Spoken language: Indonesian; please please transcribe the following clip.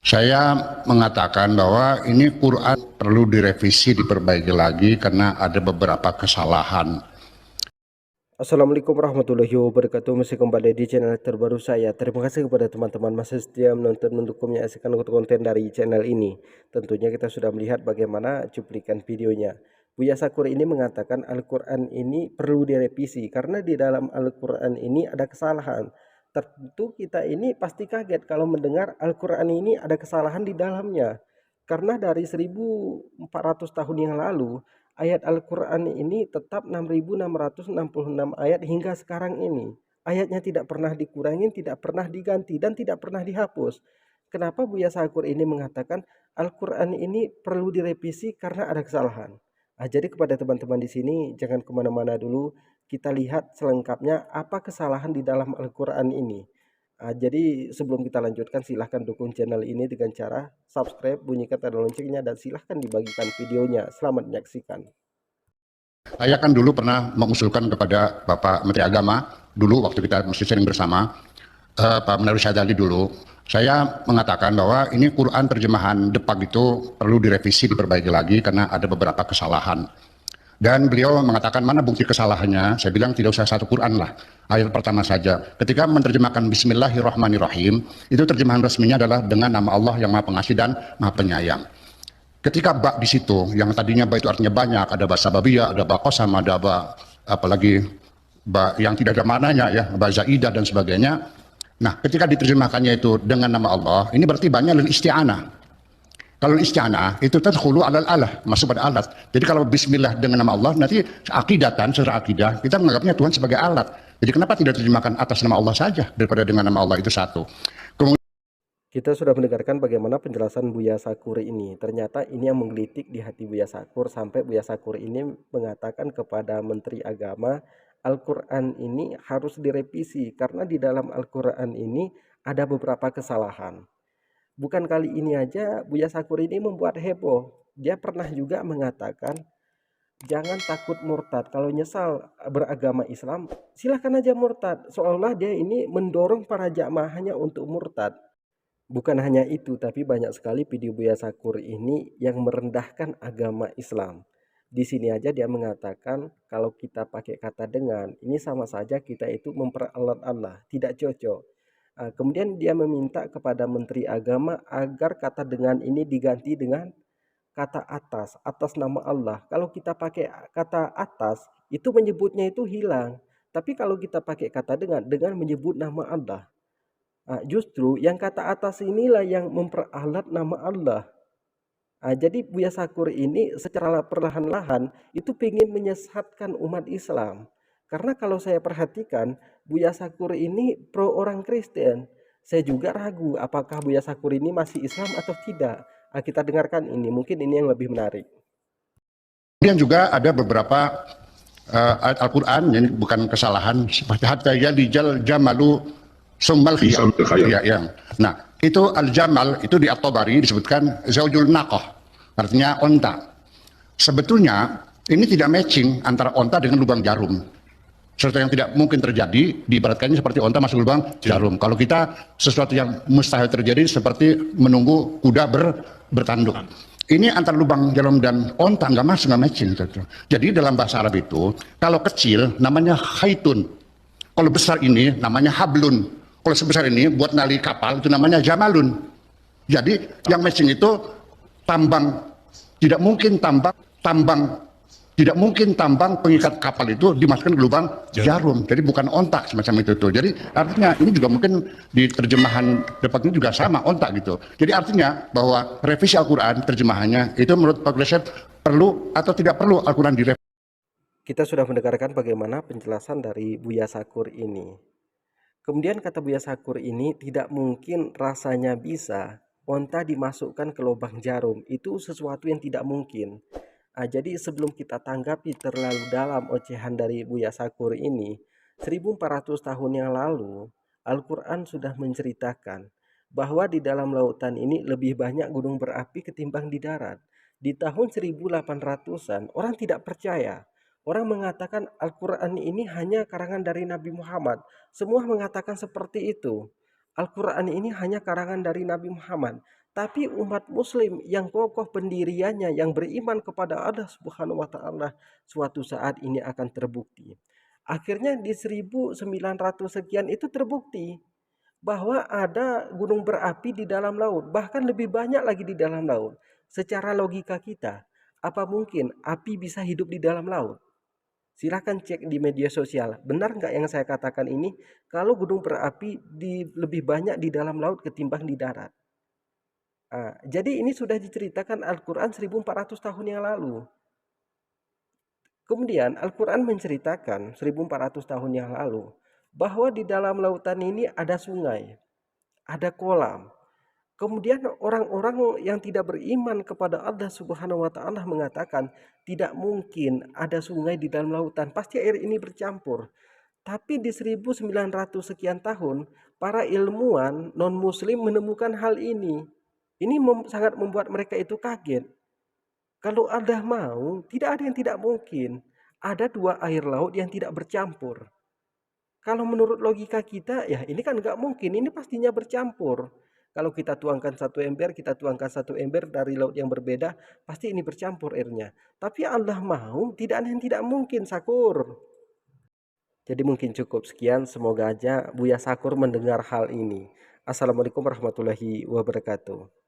Saya mengatakan bahwa ini Quran perlu direvisi, diperbaiki lagi karena ada beberapa kesalahan. Assalamualaikum warahmatullahi wabarakatuh. Masih kembali di channel terbaru saya. Terima kasih kepada teman-teman masih setia menonton, mendukung, menyaksikan konten dari channel ini. Tentunya kita sudah melihat bagaimana cuplikan videonya. Buya Sakur ini mengatakan Al-Quran ini perlu direvisi karena di dalam Al-Quran ini ada kesalahan. Tentu kita ini pasti kaget kalau mendengar Al-Quran ini ada kesalahan di dalamnya. Karena dari 1400 tahun yang lalu ayat Al-Quran ini tetap 6.666 ayat hingga sekarang ini. Ayatnya tidak pernah dikurangi, tidak pernah diganti, dan tidak pernah dihapus. Kenapa Buya Sakur ini mengatakan Al-Quran ini perlu direvisi karena ada kesalahan? Jadi kepada teman-teman di sini jangan kemana-mana dulu, kita lihat selengkapnya apa kesalahan di dalam Al-Quran ini. Jadi sebelum kita lanjutkan silahkan dukung channel ini dengan cara subscribe, bunyikan tanda loncengnya, dan silahkan dibagikan videonya. Selamat menyaksikan. Saya kan dulu pernah mengusulkan kepada Bapak Menteri Agama, dulu waktu kita masih sering bersama, Pak Menarwi Syadali dulu, saya mengatakan bahwa ini Quran terjemahan Depak itu perlu direvisi, diperbaiki lagi karena ada beberapa kesalahan. Dan beliau mengatakan mana bukti kesalahannya. Saya bilang tidak usah satu Quran lah, ayat pertama saja. Ketika menerjemahkan Bismillahirrahmanirrahim, itu terjemahan resminya adalah dengan nama Allah yang Maha Pengasih dan Maha Penyayang. Ketika bak di situ, yang tadinya bak itu artinya banyak, ada bak sababiyah, ada bak qasam, ada bak apalagi bak yang tidak ada maknanya ya, bak zaidah dan sebagainya. Nah, ketika diterjemahkannya itu dengan nama Allah, ini berarti banyak lil isti'anah. Kalau isti'anah itu tadkhulu alal alah, masuk pada alat. Jadi kalau bismillah dengan nama Allah, nanti akidatan, secara akidah, kita menganggapnya Tuhan sebagai alat. Jadi kenapa tidak diterjemahkan atas nama Allah saja daripada dengan nama Allah, itu satu. Kita sudah mendengarkan bagaimana penjelasan Buya Sakur ini. Ternyata ini yang menggelitik di hati Buya Sakur sampai Buya Sakur ini mengatakan kepada Menteri Agama, Al-Quran ini harus direvisi karena di dalam Al-Quran ini ada beberapa kesalahan. Bukan kali ini aja Buya Sakur ini membuat heboh. Dia pernah juga mengatakan, jangan takut murtad. Kalau nyesal beragama Islam, silahkan aja murtad. Seolah dia ini mendorong para jamaahnya untuk murtad. Bukan hanya itu, tapi banyak sekali video Buya Sakur ini yang merendahkan agama Islam. Di sini aja dia mengatakan kalau kita pakai kata dengan, ini sama saja kita itu memperalat Allah, tidak cocok. Kemudian dia meminta kepada Menteri Agama agar kata dengan ini diganti dengan kata atas, atas nama Allah. Kalau kita pakai kata atas, itu menyebutnya itu hilang. Tapi kalau kita pakai kata dengan menyebut nama Allah. Justru yang kata atas inilah yang memperalat nama Allah. Jadi Buya Sakur ini secara perlahan-lahan itu ingin menyesatkan umat Islam. Karena kalau saya perhatikan, Buya Sakur ini pro orang Kristen. Saya juga ragu apakah Buya Sakur ini masih Islam atau tidak. Kita dengarkan ini, mungkin ini yang lebih menarik. Kemudian juga ada beberapa ayat Al-Quran yang bukan kesalahan, seperti hatta yalijal jamalu summal khiyam. Ya, ya. Nah, itu al-jamal itu di At-Tabari disebutkan zaujul naqah, artinya onta. Sebetulnya ini tidak matching antara onta dengan lubang jarum. Sesuatu yang tidak mungkin terjadi diibaratkannya seperti onta masuk lubang jarum. Kalau kita sesuatu yang mustahil terjadi seperti menunggu kuda bertanduk. Ini antara lubang jarum dan onta nggak masuk, nggak matching. Jadi dalam bahasa Arab itu kalau kecil namanya khaitun, kalau besar ini namanya hablun, kalau sebesar ini buat nali kapal itu namanya jamalun. Jadi yang matching itu tambang, tidak mungkin tidak mungkin tambang pengikat kapal itu dimasukkan ke lubang jarum. Jadi bukan ontak semacam itu tuh. Jadi artinya ini juga mungkin di terjemahan Depak ini juga sama ontak gitu. Jadi artinya bahwa revisi Al-Quran terjemahannya itu menurut Pak Gleset perlu atau tidak perlu Al-Quran direvisi. Kita sudah mendengarkan bagaimana penjelasan dari Buya Sakur ini. Kemudian kata Buya Sakur ini, tidak mungkin rasanya bisa onta dimasukkan ke lubang jarum. Itu sesuatu yang tidak mungkin. Jadi sebelum kita tanggapi terlalu dalam ocehan dari Buya Sakur ini, 1400 tahun yang lalu Al-Quran sudah menceritakan bahwa di dalam lautan ini lebih banyak gunung berapi ketimbang di darat. Di tahun 1800-an orang tidak percaya. Orang mengatakan Al-Quran ini hanya karangan dari Nabi Muhammad. Semua mengatakan seperti itu. Al-Quran ini hanya karangan dari Nabi Muhammad. Tapi umat muslim yang kokoh pendiriannya, yang beriman kepada Allah Subhanahu wa taala, suatu saat ini akan terbukti. Akhirnya di 1900 sekian itu terbukti bahwa ada gunung berapi di dalam laut, bahkan lebih banyak lagi di dalam laut. Secara logika kita, apa mungkin api bisa hidup di dalam laut? Silahkan cek di media sosial. Benar nggak yang saya katakan ini? Kalau gunung berapi lebih banyak di dalam laut ketimbang di darat. Jadi ini sudah diceritakan Al-Quran 1400 tahun yang lalu. Kemudian Al-Quran menceritakan 1400 tahun yang lalu bahwa di dalam lautan ini ada sungai, ada kolam. Kemudian orang-orang yang tidak beriman kepada Allah Subhanahu wa taala mengatakan tidak mungkin ada sungai di dalam lautan, pasti air ini bercampur. Tapi di 1900 sekian tahun, para ilmuwan non-muslim menemukan hal ini. Ini sangat membuat mereka itu kaget. Kalau Allah mau, tidak ada yang tidak mungkin. Ada dua air laut yang tidak bercampur. Kalau menurut logika kita, ya ini kan nggak mungkin. Ini pastinya bercampur. Kalau kita tuangkan satu ember, kita tuangkan satu ember dari laut yang berbeda, pasti ini bercampur airnya. Tapi Allah mau, tidak ada yang tidak mungkin, Sakur. Jadi mungkin cukup sekian. Semoga aja Buya Sakur mendengar hal ini. Assalamualaikum warahmatullahi wabarakatuh.